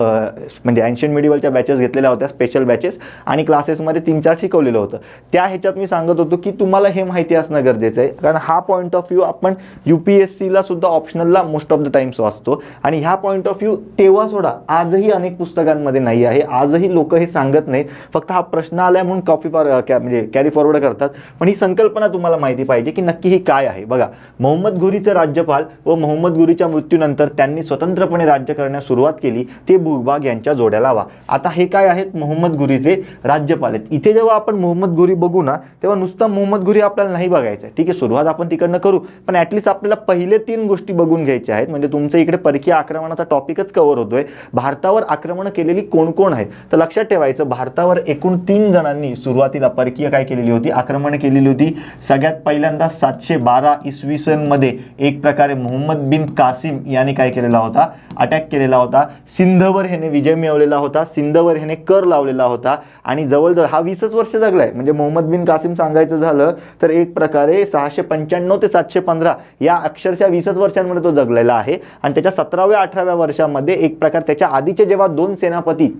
म्हणजे ancient मिडिवलच्या batches घेतलेल्या होत्या, स्पेशल बॅचेस, आणि क्लासेसमध्ये 3-4 शिकवलेलं होतं. त्या ह्याच्यात मी सांगत होतो की तुम्हाला हे माहिती असणं गरजेचं आहे, कारण हा पॉईंट ऑफ व्ह्यू आपण UPSCला सुद्धा ऑप्शनलला मोस्ट ऑफ द टाइम्स वाचतो. आणि ह्या पॉईंट ऑफ व्ह्यू तेव्हा सोडा, आजही अनेक पुस्तकांमध्ये नाही आहे. आजही लोक हे सांगत नाहीत, फक्त हा प्रश्न आलाय म्हणून म्हणजे कॅरी फॉरवर्ड करतात. पण ही संकल्पना तुम्हाला माहिती पाहिजे की नक्की ही काय आहे. बघा, मोहम्मद घुरीचे राज्यपाल व मोहम्मद घुरीच्या मृत्यूनंतर त्यांनी स्वतंत्रपणे राज्य करण्यास सुरुवात केली, ते भूभाग यांच्या जोड्या लावा. आता हे काय आहेत? मोहम्मद घुरीचे राज्यपाल आहेत. इथे जेव्हा आपण मोहम्मद घुरी बघू ना, तेव्हा नुसता मोहम्मद घुरी आपल्याला नाही बघायचं आहे. ठीक आहे, सुरुवात आपण तिकडनं करू, पण ऍटलीस्ट आपल्याला पहिले 3 गोष्टी बघून घ्यायच्या आहेत. म्हणजे तुमचं इकडे परकीय आक्रमणाचा टॉपिकच कव्हर होतोय. भारतावर आक्रमण केलेली कोण कोण आहेत, तर लक्षात ठेवायचं, भारतावर एकूण 3 जणांनी सुरुवातीला परकीय काय केलेली होती, आक्रमण केलेली होती. सगळ्यात पहिल्यांदा 712 इसवी सन मध्ये एक प्रकारे मोहम्मद बिन कासिम यांनी काय केलेला होता, अटॅक केलेला होता. सिंधवर ह्याने विजय मिळवलेला होता, सिंधवर ह्याने कर लावलेला होता, आणि जवळजवळ हा 20च वर्ष जगलाय. म्हणजे मोहम्मद बिन कासिम सांगायचं झालं तर एक प्रकारे 695 ते 715 या अक्षरशः 20च वर्षांमध्ये तो जगलेला आहे. आणि त्याच्या 17व्या-18व्या वर्षामध्ये एक प्रकार त्याच्या आधीचे जेव्हा 2 सेनापती,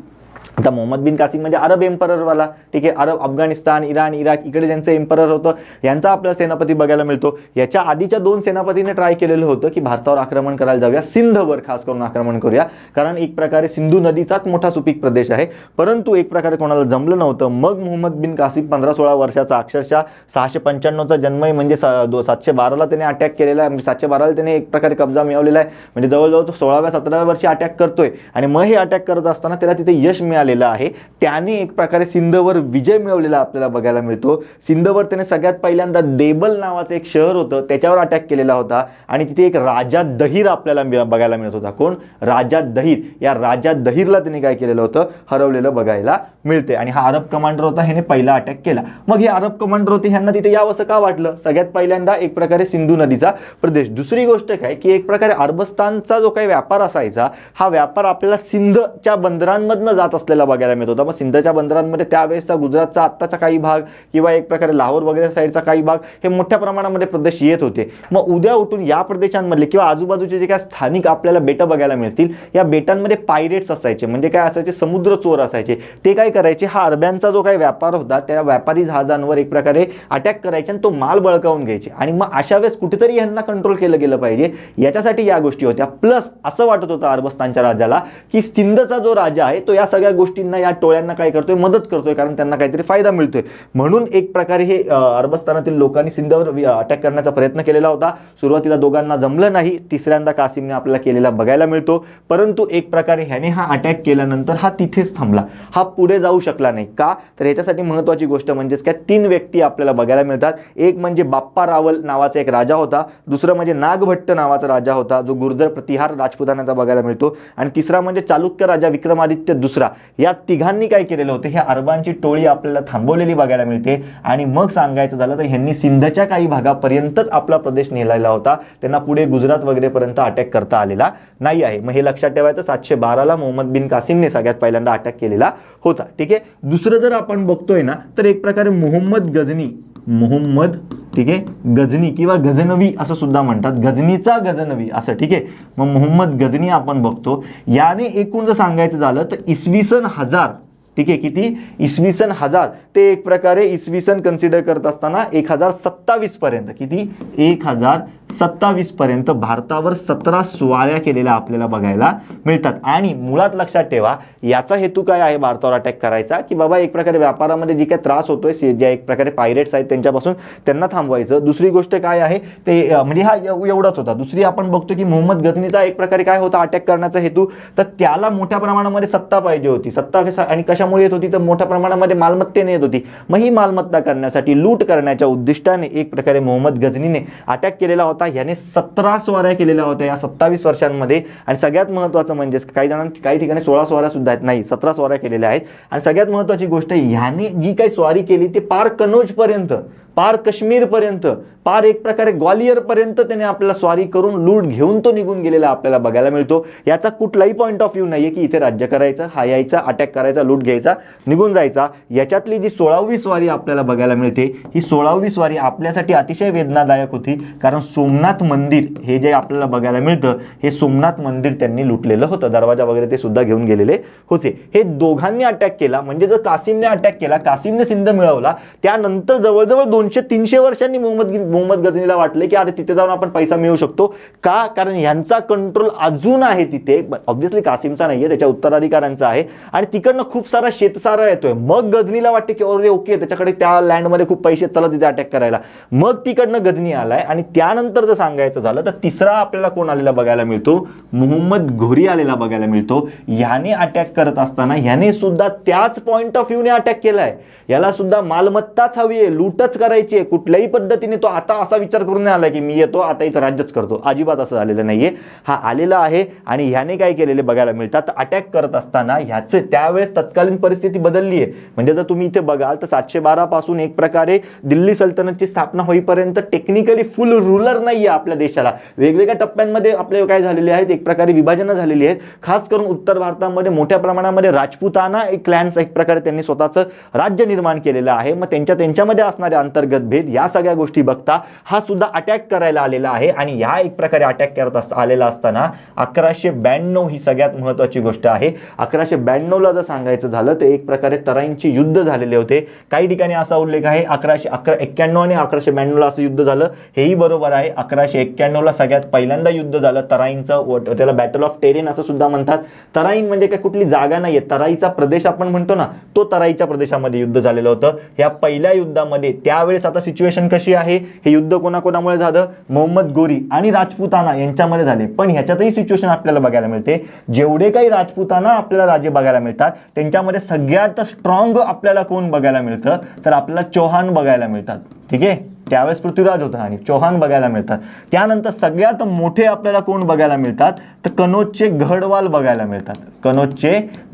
आता मोहम्मद बिन कासिम म्हणजे अरब एम्पररवाला, ठीक आहे, अरब, अफगाणिस्तान, इराण, इराक इकडे ज्यांचं एम्परर होतं यांचा आपल्याला सेनापती बघायला मिळतो. याच्या आधीच्या 2 सेनापतीने ट्राय केलेलं होतं की भारतावर आक्रमण करायला जाऊया, सिंधवर खास करून आक्रमण करूया, कारण एक प्रकारे सिंधू नदीचाच मोठा सुपीक प्रदेश आहे. परंतु एक प्रकारे कोणाला जमलं नव्हतं. मग मोहम्मद बिन कासिम 15-16 वर्षाचा, अक्षरशः 695चा जन्म आहे, म्हणजे 712ला त्याने अटॅक केलेला आहे, म्हणजे 712ला त्याने एक प्रकारे कब्जा मिळवलेला आहे. म्हणजे जवळजवळ तो 16व्या-17व्या वर्षी अटॅक करतोय. आणि मग हे अटॅक करत असताना त्याला तिथे यश मिळालेलं आहे. त्याने एक प्रकारे सिंधवर विजय मिळवलेला आपल्याला बघायला मिळतो. सिंधवर त्याने सगळ्यात पहिल्यांदा देबल नावाचं एक शहर होतं त्याच्यावर अटॅक केलेला होता, आणि तिथे एक राजा दहीर आपल्याला बघायला मिळत होता. कोण? राजा दहीर. या राजा दहीरला त्याने काय केलेलं होतं, हरवलेलं बघायला मिळते. आणि हा अरब कमांडर होता, ह्याने पहिला अटॅक केला. मग हे अरब कमांडर होते, ह्यांना तिथे यावंसं का वाटलं? सगळ्यात पहिल्यांदा एक प्रकारे सिंधू नदीचा प्रदेश. दुसरी गोष्ट काय की एक प्रकारे अरबस्तानचा जो काही व्यापार असायचा, हा व्यापार आपल्याला सिंधच्या बंदरांमधनं जात असलेला बघायला मिळत होता. मग सिंधच्या बंदरांमध्ये त्यावेळेसचा गुजरातचा आत्ताचा काही भाग किंवा एक प्रकारे लाहोर वगैरे साईडचा काही भाग हे मोठ्या प्रमाणामध्ये प्रदेश येत होते. मग उद्या उठून या प्रदेशांमधले किंवा आजूबाजूचे जे काही स्थानिक आपल्याला बेटं बघायला मिळतील, या बेटांमध्ये पायरेट्स असायचे, म्हणजे काय असायचे, समुद्र चोर असायचे. ते काय करायचे, हा अरब्यांचा जो काही व्यापार होता त्या व्यापारी जहाजांवर एक प्रकारे अटॅक करायचे आणि तो माल बळकावून घ्यायचे. आणि मग अशा वेळेस कुठेतरी यांना कंट्रोल केलं गेलं पाहिजे, याच्यासाठी या गोष्टी होत्या. प्लस असं वाटत होतं अरबस्तानच्या राजाला की सिंधचा जो राजा आहे तो या सगळ्या गोष्टींना, या टोळ्यांना काय करतोय, मदत करतोय, कारण त्यांना काहीतरी फायदा मिळतोय. म्हणून एक प्रकारे हे अरबस्तानातील लोकांनी सिंधवर अटॅक करण्याचा प्रयत्न केलेला होता. सुरुवातीला दोघांना जमलं नाही, तिसऱ्यांदा कासिमने आपल्याला केलेला बघायला मिळतो. परंतु एक प्रकारे ह्याने हा अटॅक केल्यानंतर हा तिथेच थांबला, हा पुढे जाऊ शकला नाही. का? तर ह्याच्यासाठी महत्त्वाची गोष्ट म्हणजेच काय, 3 व्यक्ती आपल्याला बघायला मिळतात. एक म्हणजे बाप्पा रावल नावाचा एक राजा होता, दुसरं म्हणजे नागभट्ट नावाचा राजा होता जो गुर्जर प्रतिहार राजपुतानाचा बघायला मिळतो, आणि तिसरा म्हणजे चालुक्य राजा विक्रमादित्य दुसरा. या तिघांनी काय केलेलं होतं, ह्या अरबांची टोळी आपल्याला थांबवलेली बघायला मिळते. आणि मग सांगायचं झालं तर ह्यांनी सिंधच्या काही भागापर्यंतच आपला प्रदेश नेलेला होता, त्यांना पुढे गुजरात वगैरेपर्यंत अटॅक करता आलेला नाही आहे. मग हे लक्षात ठेवायचं, 712ला मोहम्मद बिन कासिमने सगळ्यात पहिल्यांदा अटॅक केलेला होता. ठीक आहे. दुसरं जर आपण बघतोय ना, तर एक प्रकारे मोहम्मद, ठीक आहे, गजनी किंवा गजनवी असं सुद्धा म्हणतात, गजनीचा गजनवी असं. ठीक आहे. मग मोहम्मद गजनी आपण बघतो, याने एकूण जर सांगायचं झालं तर इसवी सन 1000, ठीक आहे, किती, इसवी सन 1000 ते एक प्रकारे इसवी सन कन्सिडर करत असताना 1027 पर्यंत, किती, 1027 पर्यंत भारतावर 17 स्वाऱ्या केलेल्या आपल्याला बघायला मिळतात. आणि मुळात लक्षात ठेवा, याचा हेतू काय आहे भारतावर अटॅक करायचा, की बाबा एक प्रकारे व्यापारामध्ये जी काही त्रास होतोय, ज्या एक प्रकारे पायरेट्स आहेत त्यांच्यापासून त्यांना थांबवायचं. दुसरी गोष्ट काय आहे ते म्हणजे हा एवढाच होता. दुसरी आपण बघतो की मोहम्मद गजनीचा एक प्रकारे काय होता अटॅक करण्याचा हेतू, तर त्याला मोठ्या प्रमाणामध्ये सत्ता पाहिजे होती. सत्ता आणि कशामुळे येत होती, तर मोठ्या प्रमाणामध्ये मालमत्तेने येत होती. मग ही मालमत्ता करण्यासाठी, लूट करण्याच्या उद्दिष्टाने एक प्रकारे मोहम्मद गजनीने अटॅक केलेला होता. याने 17 स्वाऱ्या केलेल्या होत्या या 27 वर्षांमध्ये. आणि सगळ्यात महत्त्वाचं म्हणजे काही ठिकाणी 16 स्वाऱ्या सुद्धा आहेत, नाही 17 स्वाऱ्या केलेल्या आहेत. आणि सगळ्यात महत्त्वाची गोष्ट, ह्याने जी काही स्वारी केली ते पार कनौज पर्यंत पार काश्मीरपर्यंत, पार एक प्रकारे ग्वालियरपर्यंत त्याने आपल्याला स्वारी करून लूट घेऊन तो निघून गेलेला आपल्याला बघायला मिळतो. याचा कुठलाही पॉईंट ऑफ व्ह्यू नाहीये की इथे राज्य करायचं, हा यायचा, अटॅक करायचा, लूट घ्यायचा, निघून जायचा. याच्यातली जी 16वी स्वारी आपल्याला बघायला मिळते, ही 16वी स्वारी आपल्यासाठी अतिशय वेदनादायक होती. कारण सोमनाथ मंदिर हे जे आपल्याला बघायला मिळतं, हे सोमनाथ मंदिर त्यांनी लुटलेलं होतं, दरवाजा वगैरे ते सुद्धा घेऊन गेलेले होते. हे दोघांनी अटॅक केला. म्हणजे जर कासिमने अटॅक केला, कासिमने सिंध मिळवला, त्यानंतर जवळजवळ 200-300 वर्षांनी मोहम्मद गझनीला वाटले की अरे तिथे जाऊन आपण पैसा मिळवू शकतो. का? कारण यांचा कंट्रोल अजून आहे तिथे, ऑब्व्हियसली कासिमचा नाहीये, त्याच्या उत्तराधिकाऱ्यांचा आहे. आणि तिकडनं खूप सारा शेतसारा येतोय. मग गझनीला वाटते की अरे ओके, त्याच्याकडे त्या लँडमध्ये खूप पैसे, चला तिथे अटॅक करायला. मग तिकडनं गझनी आलाय. आणि त्यानंतर जर सांगायचं झालं तर तिसरा आपल्याला कोण आलेला बघायला मिळतो, मोहम्मद घोरी आलेला बघायला मिळतो. ह्याने अटॅक करत असताना ह्याने सुद्धा त्याच पॉइंट ऑफ व्ह्यूने अटॅक केलाय. याला सुद्धा मालमत्ताच हवी आहे, लूटच करायची आहे. कुठल्याही पद्धतीने तो आता असा विचार करून नाही आला की मी येतो आता इथं राज्यच करतो, अजिबात असं झालेलं नाहीये. हा आलेला आहे. आणि ह्याने काय केलेले बघायला मिळतात, अटॅक करत असताना ह्याचे त्यावेळेस तत्कालीन परिस्थिती बदलली आहे. म्हणजे जर तुम्ही इथे बघाल तर 712 पासून एक प्रकारे दिल्ली सल्तनतची स्थापना होईपर्यंत टेक्निकली फुल रूलर नाहीये आपल्या देशाला. वेगवेगळ्या टप्प्यांमध्ये आपले काय झालेले आहेत, एक प्रकारे विभाजन झालेली आहेत. खास करून उत्तर भारतामध्ये मोठ्या प्रमाणामध्ये राजपुताना एक क्लॅन्स एक प्रकारे त्यांनी स्वतःचं राज्य निर्माण केलेलं आहे. मग त्यांच्यामध्ये असणारे अंतर्गत भेद या सगळ्या गोष्टी बघता हा सुद्धा अटॅक करायला आलेला आहे. आणि ह्या एक प्रकारे अटॅक करत आलेला असताना 1192 ही सगळ्यात महत्वाची गोष्ट आहे. 1192 ला जर सांगायचं झालं तर एक प्रकारे तराईंची युद्ध झालेले होते. काही ठिकाणी असा उल्लेख आहे 1191 आणि 1192 ला असं युद्ध झालं, हेही बरोबर आहे. 1191 ला सगळ्यात पहिल्यांदा युद्ध झालं तराईंचं, त्याला बॅटल ऑफ टेरेन असं सुद्धा म्हणतात. तराईन म्हणजे काय कुठली जागा नाहीये, तराईचा प्रदेश आपण म्हणतो ना, तो तराईच्या प्रदेशामध्ये युद्ध झालेलं होतं. या पहिल्या युद्धामध्ये त्यावेळेस आता सिच्युएशन कशी आहे, हे युद्ध कोणाकोणामुळे झालं, मोहम्मद घोरी आणि राजपुताना यांच्यामध्ये झाले. पण ह्याच्यातही सिच्युएशन आपल्याला बघायला मिळते, जेवढे काही राजपुताना आपल्याला राजे बघायला मिळतात त्यांच्यामध्ये सगळ्यात स्ट्रॉंग आपल्याला कोण बघायला मिळतं, तर आपल्याला चौहान बघायला मिळतात. ठीक आहे, त्यावेळेस पृथ्वीराज होता आणि चौहान बघायला मिळतात. त्यानंतर सगळ्यात मोठे आपल्याला कोण बघायला मिळतात, तर कनौजचे गहडवाल बघायला मिळतात. कनौजचे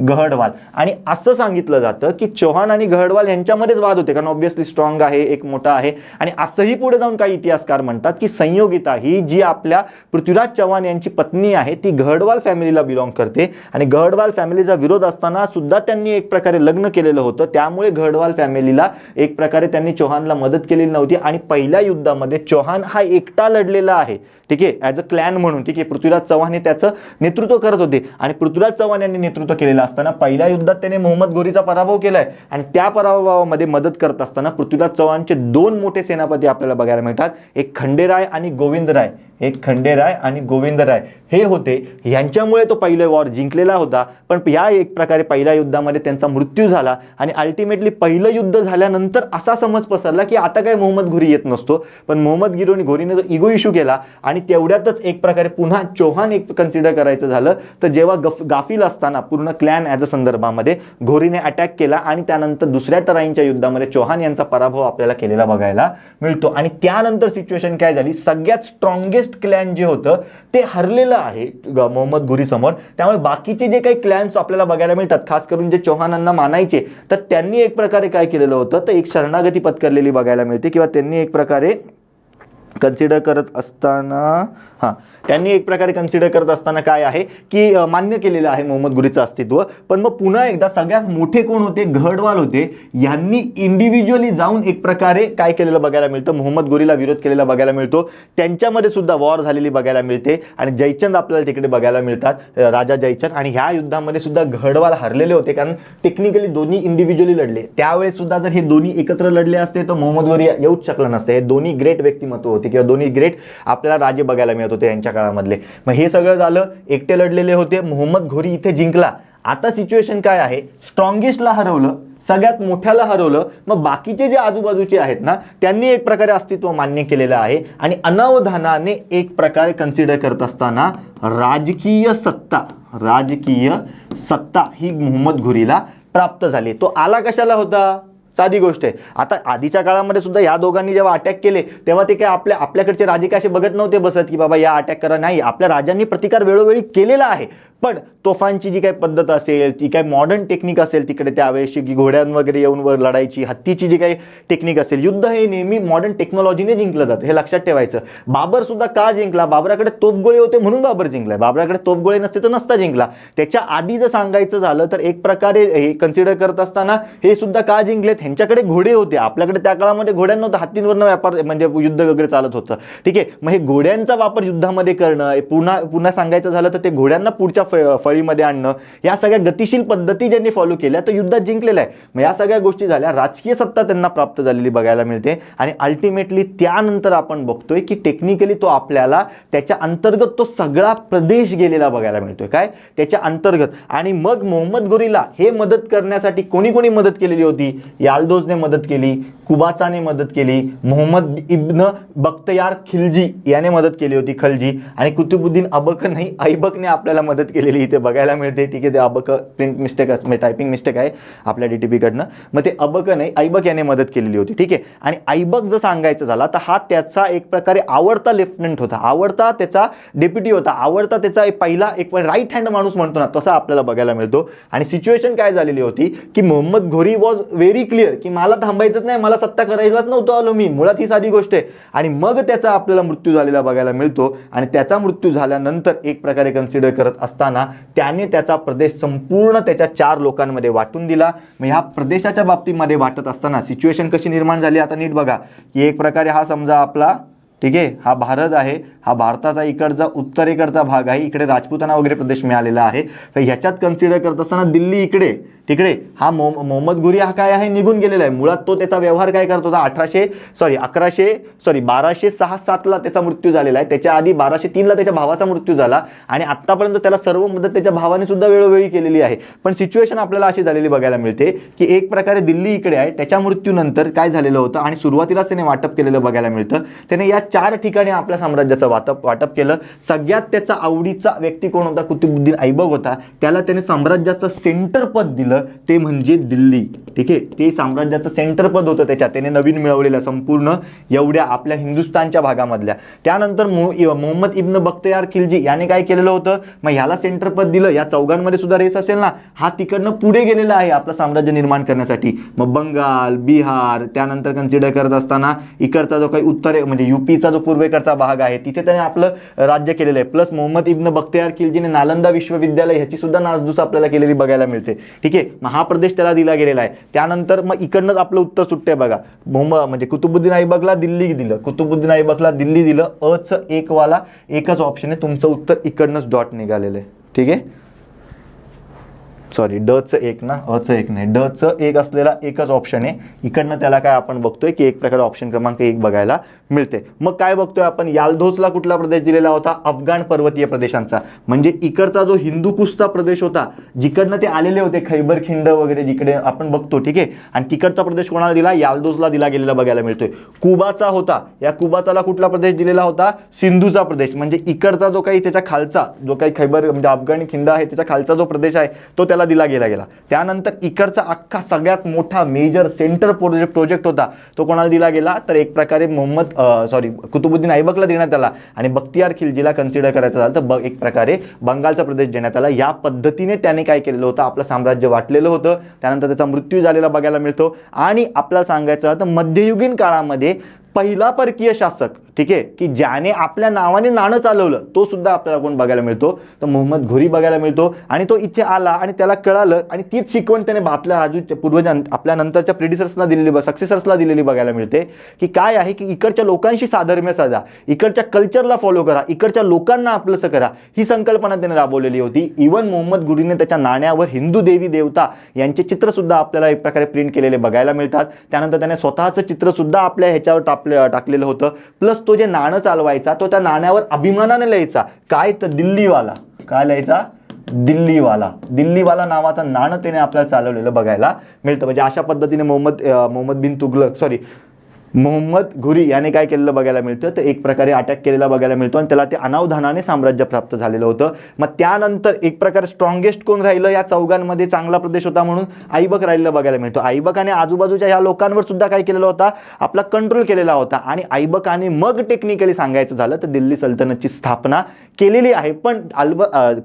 गहडवाल. आणि असं सांगितलं जातं की चौहान आणि गहडवाल यांच्यामध्येच वाद होते, कारण ऑब्व्हियसली स्ट्रॉंग आहे, एक मोठा आहे. आणि असंही पुढे जाऊन काही इतिहासकार म्हणतात की संयोगिता ही जी आपल्या पृथ्वीराज चव्हाण यांची पत्नी आहे ती गहडवाल फॅमिलीला बिलॉंग करते. आणि गहडवाल फॅमिलीचा विरोध असताना सुद्धा त्यांनी एक प्रकारे लग्न केलेलं होतं. त्यामुळे गहडवाल फॅमिलीला एक प्रकारे त्यांनी चौहानला मदत केलेली नव्हती. आणि पहिल्या युद्धामध्ये चौहान हा एकटा लढलेला आहे. ठीक आहे, ॲज अ क्लॅन म्हणून. ठीक आहे, पृथ्वीराज चव्हाण हे त्याचं नेतृत्व करत होते. आणि पृथ्वीराज चव्हाण यांनी नेतृत्व केलेलं असताना पहिल्या युद्धात त्याने मोहम्मद घोरीचा पराभव केलाय. आणि त्या पराभवामध्ये मदत करत असताना पृथ्वीराज चव्हाणचे 2 मोठे सेनापती आपल्याला बघायला मिळतात, एक खंडेराय आणि गोविंदराय. एक खंडेराय आणि गोविंदराय हे होते. यांच्यामुळे तो पहिले वॉर जिंकलेला होता. पण या एक प्रकारे पहिल्या युद्धामध्ये त्यांचा मृत्यू झाला. आणि अल्टिमेटली पहिलं युद्ध झाल्यानंतर असा समज पसरला की आता काय मोहम्मद घोरी येत नसतो. पण मोहम्मद घोरीने जो इगो इश्यू केला आणि तेवढ्यातच एक प्रकारे पुन्हा चौहान एक कन्सिडर करायचं झालं तर जेव्हा गाफील असताना पूर्ण क्लॅन ॲज अ संदर्भामध्ये घोरीने अटॅक केला आणि त्यानंतर दुसऱ्या तराईंच्या युद्धामध्ये चौहान यांचा पराभव आपल्याला केलेला बघायला मिळतो. आणि त्यानंतर सिच्युएशन काय झाली, सगळ्यात स्ट्रॉंगेस्ट क्लॅन जे होतं ते हरलेलं आहे मोहम्मद घोरी समोर. त्यामुळे बाकीचे जे काही क्लॅन्स आपल्याला बघायला मिळतात, खास करून जे चौहानांना मानायचे, तर त्यांनी एक प्रकारे काय केलेलं होतं, तर एक शरणागती पत्करलेली बघायला मिळते. किंवा त्यांनी एक प्रकारे कन्सिडर करत असताना त्यांनी एक प्रकारे कन्सिडर करत असताना काय आहे की मान्य केलेलं आहे मोहम्मद घोरीचं अस्तित्व. पण मग पुन्हा एकदा सगळ्यात मोठे कोण होते, गहडवाल होते. यांनी इंडिव्हिज्युअली जाऊन एक प्रकारे काय केलेलं बघायला मिळतं, मोहम्मद घोरीला विरोध केलेला बघायला मिळतो. त्यांच्यामध्ये सुद्धा वॉर झालेली बघायला मिळते. आणि जयचंद आपल्याला तिकडे बघायला मिळतात, राजा जयचंद. आणि ह्या युद्धामध्ये सुद्धा गहडवाल हरलेले होते, कारण टेक्निकली दोन्ही इंडिव्हिज्युअली लढले. त्यावेळेस सुद्धा जर हे दोन्ही एकत्र लढले असते तर मोहम्मद घोरी येऊच शकलं नसते. हे दोन्ही ग्रेट व्यक्तिमत्व होते किंवा दोन्ही ग्रेट आपल्याला राजे बघायला मिळत होते यांच्या काळामधले. मग हे सगळं झालं, एकटे लढलेले होते. मोहम्मद घोरी इथे जिंकला. आता सिच्युएशन काय आहे, स्ट्रॉंगेस्टला हरवलं, सगळ्यात मोठ्याला हरवलं. मग बाकीचे जे आजूबाजूचे आहेत ना, त्यांनी एक प्रकारे अस्तित्व मान्य केलेलं आहे. आणि अनावधानाने एक प्रकारे कन्सिडर करत असताना राजकीय सत्ता ही मोहम्मद घोरीला प्राप्त झाली. तो आला कशाला होता, साधी गोष्ट आहे. आता आधीच्या काळामध्ये सुद्धा या दोघांनी जेव्हा अटॅक केले तेव्हा ते काय आपल्याकडचे राजे काय असे बघत नव्हते बसत की बाबा या अटॅक करा, नाही, आपल्या राजांनी प्रतिकार वेळोवेळी केलेला आहे. पण तोफांची जी काही पद्धत असेल, ती काही मॉडर्न टेक्निक असेल तिकडे त्यावेळेसची, की घोड्यां वगैरे येऊन वर लढायची, हत्तीची जी काही टेक्निक असेल, युद्ध हे नेहमी मॉडर्न टेक्नॉलॉजीने जिंकलं जातं, हे लक्षात ठेवायचं. बाबर सुद्धा का जिंकला? बाबराकडे तोफगोळे होते म्हणून बाबर जिंकलाय. बाबराकडे तोफगोळे नसते तर नसता जिंकला. त्याच्या आधी जर सांगायचं झालं तर एक प्रकारे हे कन्सिडर करत असताना हे सुद्धा का जिंकलेत? ह्यांच्याकडे घोडे होते, आपल्याकडे त्या काळामध्ये घोड्या नव्हतं, हत्तींवरनं व्यापार म्हणजे युद्ध वगैरे चालत होतं. ठीक आहे, मग हे घोड्यांचा वापर युद्धामध्ये करणं, पुन्हा सांगायचं झालं तर ते घोड्यांना पुढच्या फळीमध्ये आणणं, या सगळ्या गतिशील पद्धती ज्यांनी फॉलो केल्या तर युद्धात जिंकलेलं आहे. मग या सगळ्या गोष्टी झाल्या, राजकीय सत्ता त्यांना प्राप्त झालेली बघायला मिळते. आणि अल्टिमेटली त्यानंतर आपण बघतोय की टेक्निकली तो आपल्याला त्याच्या अंतर्गत तो सगळा प्रदेश गेलेला बघायला मिळतोय, काय त्याच्या अंतर्गत. आणि मग मोहम्मद घोरीला हे मदत करण्यासाठी कोणी कोणी मदत केलेली होती? याल्दोजने मदत केली, कुबाचाने मदत केली, मोहम्मद इब्न बख्तियार खिलजी याने मदत केली होती, खलजी, आणि कुतुबुद्दीन ऐबकने आपल्याला मदत केलेली इथे बघायला मिळते. ठीक आहे, ते अबक प्रिंट मिस्टेक म्हणजे टायपिंग मिस्टेक आहे आपल्या DTP कडनं. मग ते अबक नाही, ऐबक याने मदत केलेली होती. ठीक आहे, आणि ऐबक जर सांगायचं झाला तर हा त्याचा एक प्रकारे आवडता लेफ्टनंट होता, आवडता त्याचा डेप्युटी होता, आवडता त्याचा पहिला एक राईट हँड माणूस म्हणतो ना तसा आपल्याला बघायला मिळतो. आणि सिच्युएशन काय झालेली होती की मोहम्मद घोरी वॉज व्हेरी क्लिअर की मला थांबायचंच नाही, मला सत्ता करायलाच नव्हतं आलो मी, मुळात ही साधी गोष्ट आहे. आणि मग त्याचा आपल्याला मृत्यू झालेला बघायला मिळतो. आणि त्याचा मृत्यू झाल्यानंतर एक प्रकारे कन्सिडर करत असताना त्याने त्याचा प्रदेश संपूर्ण त्याच्या 4 लोकांमध्ये वाटून दिला. मग ह्या प्रदेशाच्या बाबतीमध्ये वाटत असताना सिच्युएशन कशी निर्माण झाली आता नीट बघा की एक प्रकारे हा समजा आपला, ठीक आहे, हा भारत आहे, हा भारताचा इकडचा उत्तरेकडचा भाग आहे, इकडे राजपुताना वगैरे प्रदेश मिळालेला आहे. तर ह्याच्यात कन्सिडर करत असताना दिल्ली इकडे, तिकडे हा मोहम्मद घोरी हा काय आहे, निघून गेलेला आहे. मुळात तो त्याचा व्यवहार काय करत होता, 1206-7ला त्याचा मृत्यू झालेला आहे. त्याच्या आधी 1203ला त्याच्या भावाचा मृत्यू झाला. आणि आतापर्यंत त्याला सर्व मदत त्याच्या भावाने सुद्धा वेळोवेळी केलेली आहे. पण सिच्युएशन आपल्याला अशी झालेली बघायला मिळते की एक प्रकारे दिल्ली इकडे आहे, त्याच्या मृत्यूनंतर काय झालेलं होतं आणि सुरुवातीलाच त्याने वाटप केलेलं बघायला मिळतं. त्याने या 4 ठिकाणी आपल्या साम्राज्याचं वाटप केलं. सगळ्यात त्याचा आवडीचा व्यक्ती कोण होता? कुतुबुद्दीन ऐबक होता. त्याला त्याने साम्राज्याचं सेंटर पद दिलं, ते म्हणजे दिल्ली. ठीक आहे, ते साम्राज्याचं सेंटर पद होतं त्याच्यात, त्याने नवीन मिळवलेलं संपूर्ण एवढ्या आपल्या हिंदुस्थानच्या भागामधल्या. त्यानंतर मोहम्मद इब्न बख्तियार खिलजी याने काय केलेलं होतं, मग ह्याला सेंटर पद दिलं. या चौघांमध्ये सुद्धा रेस असेल ना, हा तिकडनं पुढे गेलेला आहे आपलं साम्राज्य निर्माण करण्यासाठी. मग बंगाल, बिहार, त्यानंतर कन्सिडर करत असताना इकडचा जो काही उत्तर म्हणजे UPचा जो पूर्वेकडचा भाग आहे तिथे त्याने आपलं राज्य केलेलं आहे. प्लस मोहम्मद इब्न बख्तियार खिलजीने नालंदा विश्वविद्यालय ह्याची सुद्धा नासधूस आपल्याला केलेली बघायला मिळते. ठीक आहे, मग हा प्रदेश त्याला दिला गेलेला आहे. त्यानंतर मग इकडनंच आपलं उत्तर सुटतंय बघा, म्हणजे कुतुबुद्दीन ऐबकला दिल्ली दिलं, कुतुबुद्दीन ऐबकला दिल्ली दिलं. अचं एक वाला एकच ऑप्शन आहे, तुमचं उत्तर इकडनंच डॉट निघालेलं आहे. ठीक आहे, सॉरी डचं एक ना, अचं एक नाही, डचं एक असलेला एकच ऑप्शन आहे. इकडनं त्याला काय आपण बघतोय की एक प्रकारे ऑप्शन क्रमांक 1 बघायला मिळते. मग काय बघतोय आपण, याल्दोजला कुठला प्रदेश दिलेला होता? अफगाण पर्वतीय प्रदेशांचा, म्हणजे इकडचा जो हिंदुकुशचा प्रदेश होता, जिकडनं ते आलेले होते, खैबर खिंड वगैरे जिकडे आपण बघतो. ठीक आहे, आणि तिकडचा प्रदेश कोणाला दिला? याल्दोजला दिला गेलेला बघायला मिळतोय. कुबाचा होता, या कुबाचाला कुठला प्रदेश दिलेला होता? सिंधूचा प्रदेश, म्हणजे इकडचा जो काही त्याच्या खालचा जो काही खैबर म्हणजे अफगाणी खिंड आहे त्याच्या खालचा जो प्रदेश आहे तो त्याला दिला गेला. त्यानंतर इकडचा अख्खा सगळ्यात मोठा मेजर सेंटर प्रोजेक्ट होता तो कोणाला दिला गेला? तर एक प्रकारे कुतुबुद्दीन ऐबकला देण्यात आला. आणि बख्तियार खिलजीला कन्सिडर करायचं झालं तर एक प्रकारे बंगालचा प्रदेश देण्यात आला. या पद्धतीने त्याने काय केलेलं होतं, आपलं साम्राज्य वाटलेलं होतं. त्यानंतर त्याचा मृत्यू झालेला बघायला मिळतो. आणि आपल्याला सांगायचं तर मध्ययुगीन काळामध्ये पहिला परकीय शासक, ठीक आहे, की ज्याने आपल्या नावाने नाणं चालवलं तो सुद्धा आपल्याला कोण बघायला मिळतो? तर मोहम्मद घोरी बघायला मिळतो. आणि तो इथे आला आणि त्याला कळालं आणि तीच शिकवण त्याने आपल्या आपल्या नंतरच्या प्रेडिसर्सला दिलेली, सक्सेसर्सला दिलेली बघायला मिळते की काय आहे की इकडच्या लोकांशी साधर्म्य साधा, इकडच्या कल्चरला फॉलो करा, इकडच्या लोकांना आपलंसं करा, ही संकल्पना त्याने राबवलेली होती. इवन मोहम्मद घोरीने त्याच्या नाण्यावर हिंदू देवी देवता यांचे चित्र सुद्धा आपल्याला एक प्रकारे प्रिंट केलेले बघायला मिळतात. त्यानंतर त्याने स्वतःचं चित्र सुद्धा आपल्या ह्याच्यावर टाकलेलं होतं. प्लस तो जे नाणं चालवायचा तो त्या नाण्यावर अभिमानाने लिहायचा, काय तर दिल्लीवाला, काय लिहायचा? दिल्लीवाला नावाचं नाणं त्याने आपल्याला चालवलेलं बघायला मिळतं. म्हणजे अशा पद्धतीने मोहम्मद मोहम्मद घुरी याने काय केलेलं बघायला मिळतं, तर एक प्रकारे अटॅक केलेला बघायला मिळतो आणि त्याला ते अनावधानाने साम्राज्य प्राप्त झालेलं होतं. मग त्यानंतर एक प्रकारे स्ट्रॉंगेस्ट कोण राहिलं या चौघांमध्ये, चांगला प्रदेश होता म्हणून ऐबक राहिलेलं बघायला मिळतो. ऐबकाने आजूबाजूच्या ह्या लोकांवर सुद्धा काय केलेला होता, आपला कंट्रोल केलेला होता आणि ऐबकाने मग टेक्निकली सांगायचं झालं तर दिल्ली सल्तनतची स्थापना केलेली आहे. पण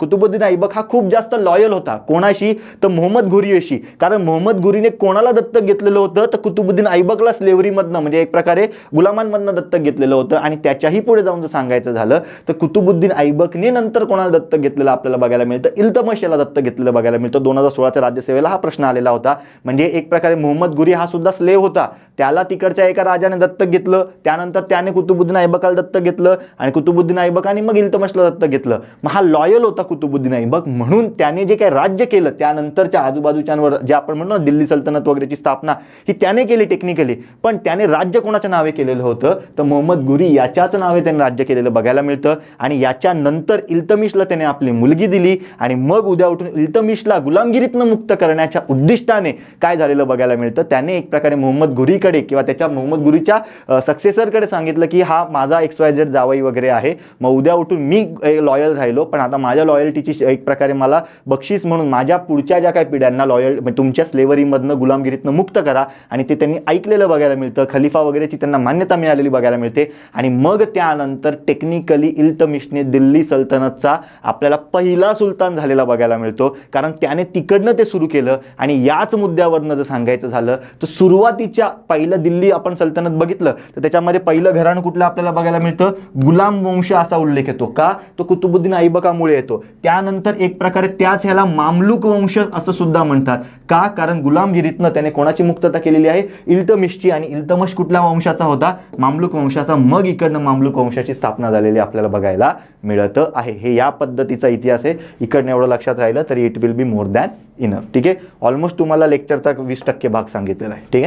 कुतुबुद्दीन ऐबक हा खूप जास्त लॉयल होता. कोणाशी, तर मोहम्मद घुरीशी. कारण मोहम्मद घुरीने कोणाला दत्तक घेतलेलं होतं, तर कुतुबुद्दीन ऐबकला स्लेव्हरीमधनं म्हणजे एक प्रकारे गुलामांमधनं दत्तक घेतलेलं होतं. आणि त्याच्याही पुढे जाऊन जर सांगायचं झालं तर कुतुबुद्दीन ऐबकने नंतर कोणाला दत्तक घेतलेलं आपल्याला बघायला मिळतं, इल्तमश याला दत्तक घेतलेलं बघायला मिळतं. 2016च्या राज्यसेवेला हा प्रश्न आलेला होता. म्हणजे एक प्रकारे मोहम्मद घुरी हा सुद्धा स्लेव्ह होता, त्याला तिकडच्या एका राजाने दत्तक घेतलं, त्यानंतर त्याने कुतुबुद्दीन ऐबकाला दत्तक घेतलं आणि कुतुबुद्दीन ऐबकाने मग इल्तमशला दत्तक घेतलं. मग हा लॉयल होता कुतुबुद्दीन ऐबक, म्हणून त्याने जे काही राज्य केलं त्यानंतरच्या आजूबाजूच्यांवर जे आपण म्हणतो ना दिल्ली सल्तनत वगैरेची स्थापना ही त्याने केली टेक्निकली. पण त्याने राज्य कोणाच्या नावे केलेलं होतं, तर मोहम्मद घुरी याच्याच नावे त्याने राज्य केलेलं बघायला मिळतं. आणि याच्यानंतर इल्तमिशला त्याने आपली मुलगी दिली आणि मग उद्या उठून इल्तमिशला गुलामगिरीतनं मुक्त करण्याच्या उद्दिष्टाने काय झालेलं बघायला मिळतं, त्याने एक प्रकारे मोहम्मद घुरीकडे किंवा त्याच्या मोहम्मद घुरीच्या सक्सेसरकडे सांगितलं की हा माझा XYZ जावई वगैरे आहे, मग उद्या उठून मी लॉयल राहिलो, पण आता माझ्या लॉयल्टीची एक प्रकारे मला बक्षीस म्हणून माझ्या पुढच्या ज्या काही पिढ्यांना तुमच्या स्लेव्हरीमधनं गुलामगिरीतनं मुक्त करा. आणि ते त्यांनी ऐकलेलं बघायला मिळतं. खलिफा वगैरेची त्यांना मान्यता मिळालेली बघायला मिळते. आणि मग त्यानंतर टेक्निकली इल्तमिशने दिल्ली सल्तनतचा आपल्याला पहिला सुलतान झालेला बघायला मिळतो, कारण त्याने तिकडनं ते सुरू केलं. आणि याच मुद्द्यावरनं जर सांगायचं झालं तर सुरुवातीच्या पहिलं दिल्ली आपण सल्तनत बघितलं तर त्याच्यामध्ये पहिलं घराणं कुठलं आपल्याला बघायला मिळतं, गुलाम वंश असा उल्लेख येतो. का, तो कुतुबुद्दीन ऐबकामुळे येतो. त्यानंतर एक प्रकारे त्याच ह्याला मामलूक वंश असं सुद्धा म्हणतात. का, कारण गुलामगिरीतनं त्याने कोणाची मुक्तता केलेली आहे, इल्तमिशची. आणि इल्तमिश कुठल्या वंशाचा होता, मामलूक वंशाचा. मग इकडनं मामलूक वंशाची स्थापना झालेली आपल्याला बघायला मिळत आहे. हे या पद्धतीचा इतिहास आहे. इकडनं एवढं लक्षात राहिलं तरी it will be more than enough. ठीक आहे, ऑलमोस्ट तुम्हाला लेक्चरचा 20% भाग सांगितलेला आहे. ठीक आहे.